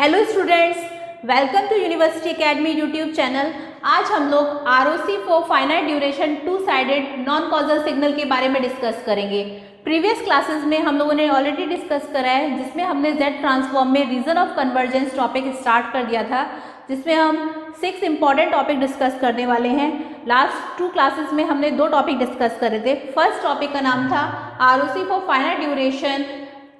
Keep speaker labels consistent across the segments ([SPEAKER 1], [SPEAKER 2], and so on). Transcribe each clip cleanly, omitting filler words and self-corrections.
[SPEAKER 1] Hello students, welcome to university academy YouTube channel. आज हम लोग ROC for finite duration two sided non causal signal के बारे में डिस्कस करेंगे। प्रीवियस क्लासेस में हम लोगों ने ऑलरेडी डिस्कस करा है, जिसमें हमने जेड ट्रांसफॉर्म में region of convergence topic start कर दिया था, जिसमें हम 6 इंपॉर्टेंट टॉपिक डिस्कस करने वाले हैं। लास्ट 2 क्लासेस में हमने 2 टॉपिक डिस्कस करे थे। फर्स्ट टॉपिक का नाम था ROC for finite duration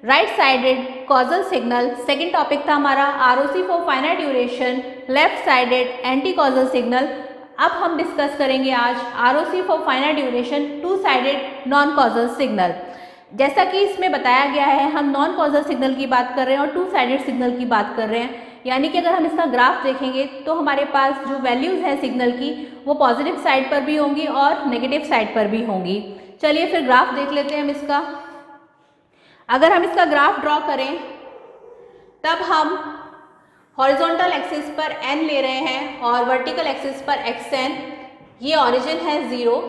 [SPEAKER 1] right sided causal signal. Second topic था हमारा ROC for finite duration left sided anti causal signal. अब हम डिस्कस करेंगे आज ROC for finite duration two sided non causal signal. जैसा कि इसमें बताया गया है, हम नॉन कॉजल सिग्नल की बात कर रहे हैं और टू साइडेड सिग्नल की बात कर रहे हैं। यानी कि अगर हम इसका ग्राफ देखेंगे तो हमारे पास जो वैल्यूज़ हैं सिग्नल की, वो पॉजिटिव साइड पर भी होंगी और नेगेटिव साइड पर भी होंगी। चलिए फिर ग्राफ देख लेते हैं हम इसका। अगर हम इसका ग्राफ ड्रॉ करें तब हम हॉरिजॉन्टल एक्सिस पर n ले रहे हैं और वर्टिकल एक्सिस पर xn। ये ओरिजिन है 0।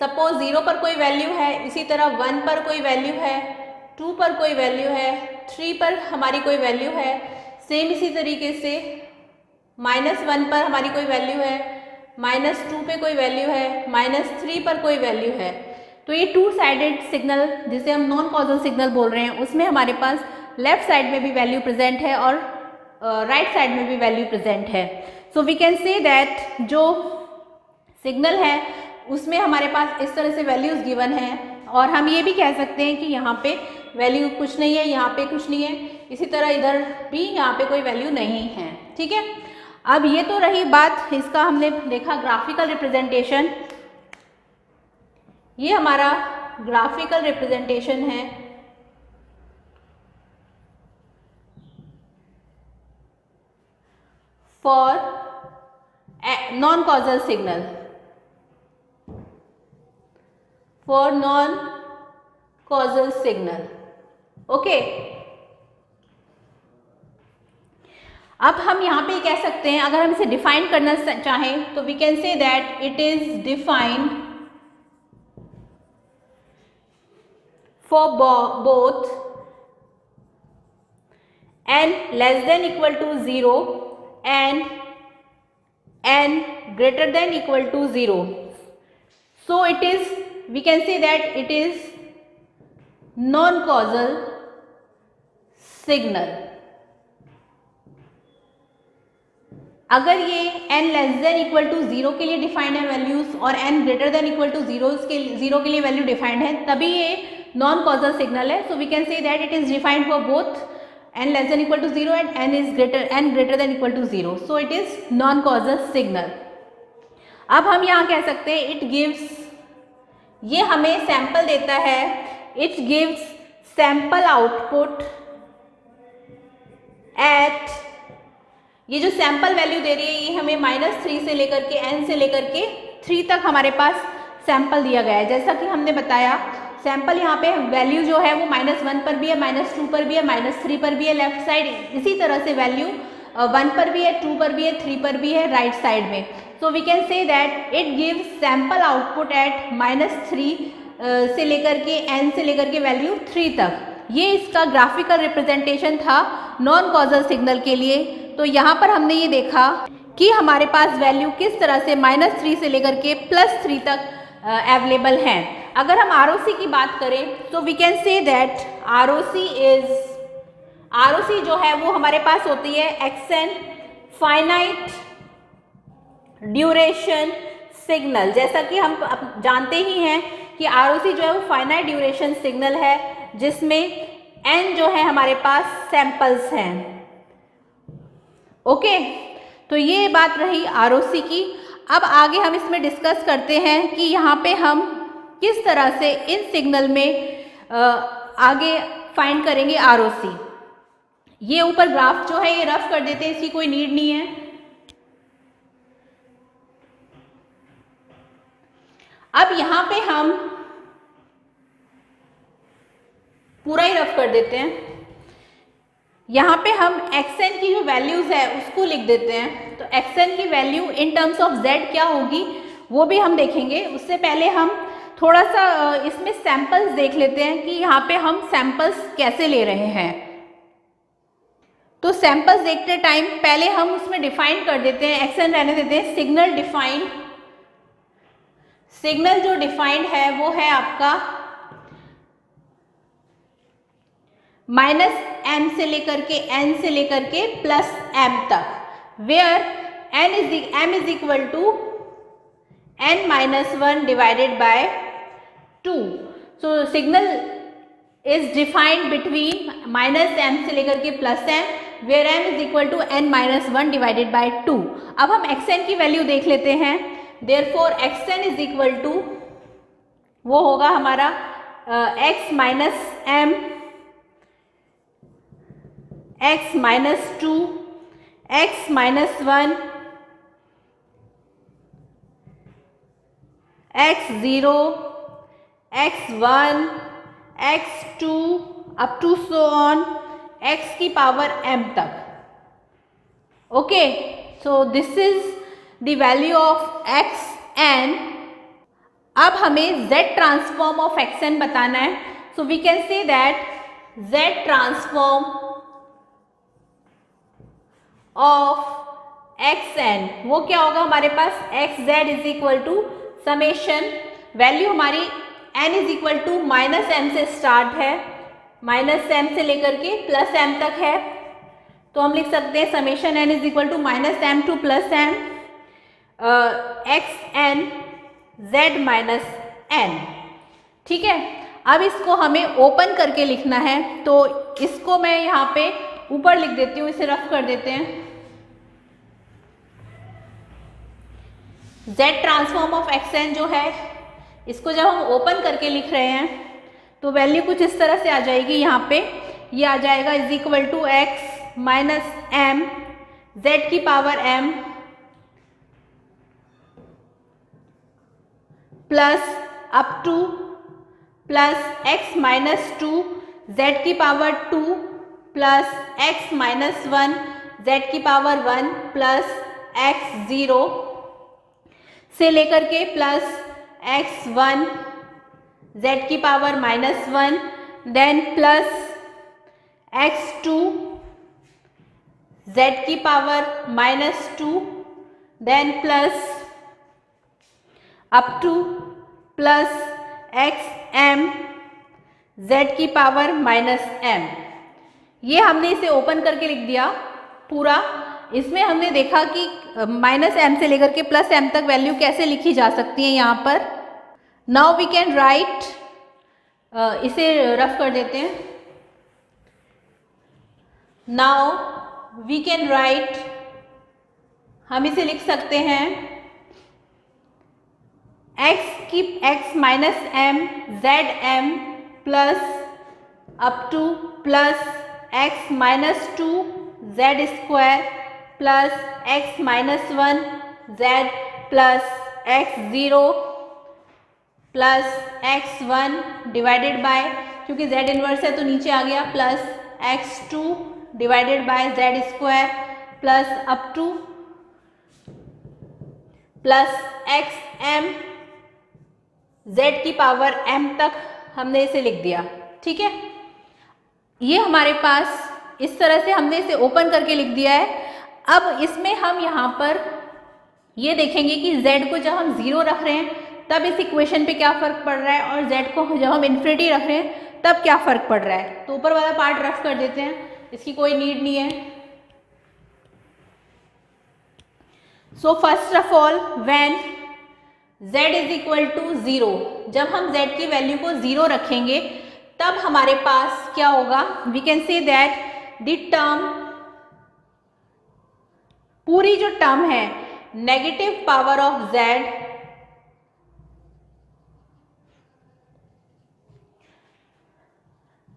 [SPEAKER 1] सपोज 0 पर कोई वैल्यू है, इसी तरह 1 पर कोई वैल्यू है, 2 पर कोई वैल्यू है, 3 पर हमारी कोई वैल्यू है, सेम इसी तरीके से -1 पर हमारी कोई वैल्यू है, -2 पे कोई वैल्यू है, -3 पर कोई वैल्यू है। तो ये टू साइडेड सिग्नल जिसे हम नॉन कॉजल सिग्नल बोल रहे हैं, उसमें हमारे पास लेफ्ट साइड में भी वैल्यू प्रेजेंट है और राइट साइड में भी वैल्यू प्रेजेंट है। So we can say that जो सिग्नल है उसमें हमारे पास इस तरह से वैल्यूज़ गिवन हैं, और हम ये भी कह सकते हैं कि यहाँ पे वैल्यू कुछ नहीं है, यहाँ पे कुछ नहीं है, इसी तरह इधर भी यहाँ पे कोई वैल्यू नहीं है। ठीक है, अब ये तो रही बात, इसका हमने देखा ग्राफिकल रिप्रेजेंटेशन। ये हमारा ग्राफिकल रिप्रेजेंटेशन है for non causal signal, for non causal signal. Okay, अब हम यहाँ पे कह सकते हैं, अगर हम इसे डिफाइन करना चाहें तो we can say that it is defined for both n less than equal to 0 and n greater than equal to 0. So it is, we can say that it is non-causal signal. अगर ये n less than equal to 0 के लिए defined है values और n greater than equal to 0 के लिए value defined है, तभी ये नॉन कॉजल सिग्नल है। So we can say that it is defined for both n less than equal to 0 and n greater than equal to 0। So it is non causal signal. अब हम यहाँ कह सकते हैं इट गिव्स, ये हमें sample देता है, it gives sample output eight, ये जो सैंपल वैल्यू दे रही है ये हमें -3 से लेकर के n से लेकर के 3 तक हमारे पास सैंपल दिया गया है। जैसा कि हमने बताया, सैंपल यहाँ पे वैल्यू जो है वो -1 पर भी है, -2 पर भी है, -3 पर भी है लेफ्ट साइड, इसी तरह से वैल्यू 1 पर भी है, 2 पर भी है, 3 पर भी है राइट साइड में। So we can say that it gives sample output at -3 से लेकर के n से लेकर के वैल्यू 3 तक। ये इसका ग्राफिकल रिप्रेजेंटेशन था नॉन कॉजल सिग्नल के लिए। तो यहाँ पर हमने ये देखा कि हमारे पास वैल्यू किस तरह से -3 से लेकर के +3 तक अवेलेबल हैं। अगर हम आरओसी की बात करें तो we can say that ROC जो है वो हमारे पास होती है एक्सएन फाइनाइट ड्यूरेशन सिग्नल। जैसा कि हम जानते ही हैं कि आरओसी जो है वो फाइनाइट ड्यूरेशन सिग्नल है, जिसमें एन जो है हमारे पास सैंपल्स हैं। ओके, तो ये बात रही आरओसी की। अब आगे हम इसमें डिस्कस करते हैं कि यहाँ पे हम किस तरह से इन सिग्नल में आगे फाइंड करेंगे आरओसी। ये ऊपर ग्राफ जो है ये रफ कर देते हैं, इसकी कोई नीड नहीं है। अब यहाँ पे हम पूरा ही रफ कर देते हैं। यहाँ पे हम xn की जो वैल्यूज है उसको लिख देते हैं। तो xn की value in terms of z क्या होगी वो भी हम देखेंगे। उससे पहले हम थोड़ा सा इसमें सैंपल्स देख लेते हैं कि यहाँ पे हम सैंपल्स कैसे ले रहे हैं। तो सैंपल्स देखते टाइम पहले हम उसमें डिफाइन कर देते हैं, एक्शन रहने देते हैं, सिग्नल डिफाइंड। सिग्नल जो डिफाइंड है वो है आपका -m से लेकर के n से लेकर के +m तक, where m is equal to n-1 divided by 2। So signal is defined between -m से लेकर के +m, where m is equal to n-1 divided by 2। अब हम xn की वैल्यू देख लेते हैं। Therefore xn is equal to वो होगा हमारा x -m, x -2, x -1, x0, x1, x2 up to so on x की पावर m तक। Okay, so this is the value of xn। अब हमें z ट्रांसफॉर्म ऑफ xn बताना है। So we can say that z transform of xn वो क्या होगा हमारे पास, xz is equal to summation, value हमारी n is equal to -m से स्टार्ट है, -m से लेकर के +m तक है, तो हम लिख सकते हैं summation n is equal to -m to +m xn z -n। ठीक है, अब इसको हमें ओपन करके लिखना है, तो इसको मैं यहाँ पे ऊपर लिख देती हूँ, इसे रफ कर देते हैं। z ट्रांसफॉर्म ऑफ xn जो है, इसको जब हम ओपन करके लिख रहे हैं तो वैल्यू कुछ इस तरह से आ जाएगी। यहाँ पे ये आ जाएगा is equal to x -m z की power m plus up to plus x -2 z की पावर 2 प्लस x -1 z की पावर 1 प्लस x0 से लेकर के प्लस x1 z की power -1, then plus x2 z की power -2, then plus up to plus xm z की power -m। ये हमने इसे ओपन करके लिख दिया पूरा। इसमें हमने देखा कि -m से लेकर के +m तक वैल्यू कैसे लिखी जा सकती है यहाँ पर। नाउ वी कैन राइट, इसे रफ कर देते हैं। नाउ वी कैन राइट, हम इसे लिख सकते हैं x -m zm plus up to plus x -2 z square plus x -1 z plus x0 plus x1 divided by, क्योंकि z इनवर्स है तो नीचे आ गया, plus x2 divided by z square plus up to plus xm z की power m तक हमने इसे लिख दिया। ठीक है, ये हमारे पास इस तरह से हमने इसे ओपन करके लिख दिया है। अब इसमें हम यहाँ पर ये देखेंगे कि z को जब हम 0 रख रहे हैं तब इस इक्वेशन पे क्या फ़र्क पड़ रहा है, और z को जब हम इन्फिनिटी रख रहे हैं तब क्या फ़र्क पड़ रहा है। तो ऊपर वाला पार्ट रफ कर देते हैं, इसकी कोई नीड नहीं है। So first of all when z is equal to 0, जब हम z की वैल्यू को 0 रखेंगे तब हमारे पास क्या होगा, we can say that the term, पूरी जो टर्म है negative power of z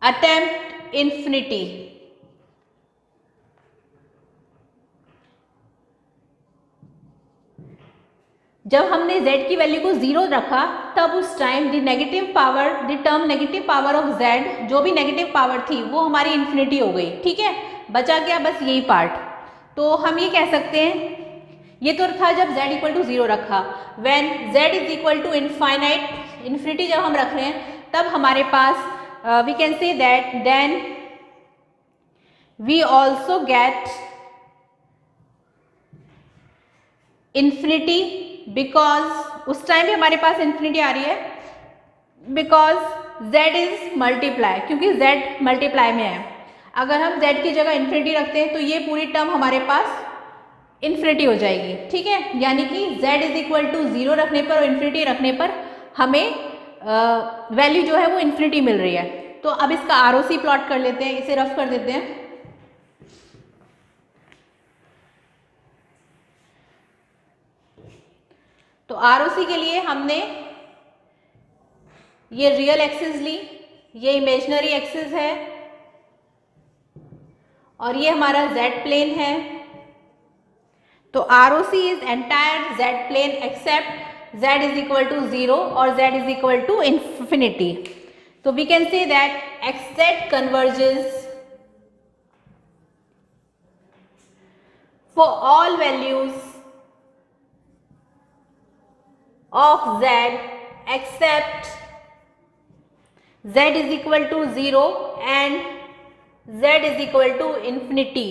[SPEAKER 1] attempt infinity, जब हमने z की वैल्यू को 0 रखा तब उस time the negative power, the term negative power of z, जो भी नेगेटिव पावर थी वो हमारी इन्फिनिटी हो गई। ठीक है, बचा गया बस यही पार्ट। तो हम ये कह सकते हैं, ये तो था जब z इक्वल टू 0 रखा, when z is equal to infinite, infinity जब हम रख रहे हैं तब हमारे पास we can say that then we also get infinity because उस टाइम भी हमारे पास इन्फिनिटी आ रही है, बिकॉज z इज मल्टीप्लाई, क्योंकि z मल्टीप्लाई में है। अगर हम z की जगह इन्फिनिटी रखते हैं तो ये पूरी टर्म हमारे पास इन्फिनिटी हो जाएगी, ठीक है। यानी कि z इज इक्वल टू 0 रखने पर और इन्फिनिटी रखने पर हमें वैल्यू जो है वो इन्फिनिटी मिल रही है। तो अब इसका आरओसी प्लॉट कर लेते हैं, इसे रफ कर देते हैं। तो आरओसी के लिए हमने ये रियल एक्सिस ली, ये इमेजिनरी एक्सिस है और ये हमारा z प्लेन है। तो ROC is entire z plane except z is equal to 0 और z is equal to infinity. तो we can say that xz converges for all values of z except z is equal to 0 and z is equal to infinity,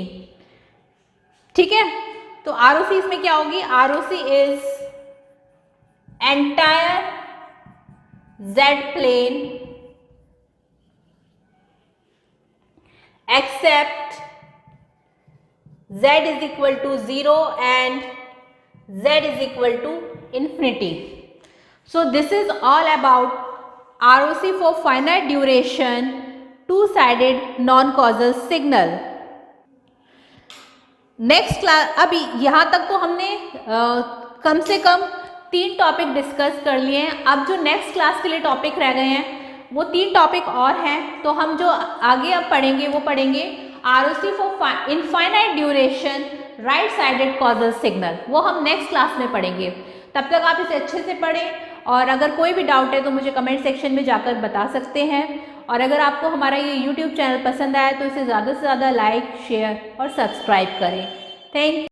[SPEAKER 1] ठीक है। तो ROC इसमें क्या होगी, ROC is entire z plane except z is equal to 0 and z is equal to infinity. So this is all about ROC for finite duration two-sided non-causal signal. Next class, अभी यहाँ तक तो हमने कम से कम 3 topic discuss कर लिए हैं। अब जो नेक्स्ट क्लास के लिए टॉपिक रह गए हैं वो 3 टॉपिक और हैं। तो हम जो आगे अब पढ़ेंगे वो पढ़ेंगे ROC for infinite duration right sided causal signal, वो हम नेक्स्ट क्लास में पढ़ेंगे। तब तक आप इसे अच्छे से पढ़ें और अगर कोई भी डाउट है तो मुझे कमेंट सेक्शन में जाकर बता सकते हैं। और अगर आपको हमारा ये YouTube चैनल पसंद आया तो इसे ज़्यादा से ज़्यादा लाइक, शेयर और सब्सक्राइब करें। Thank you.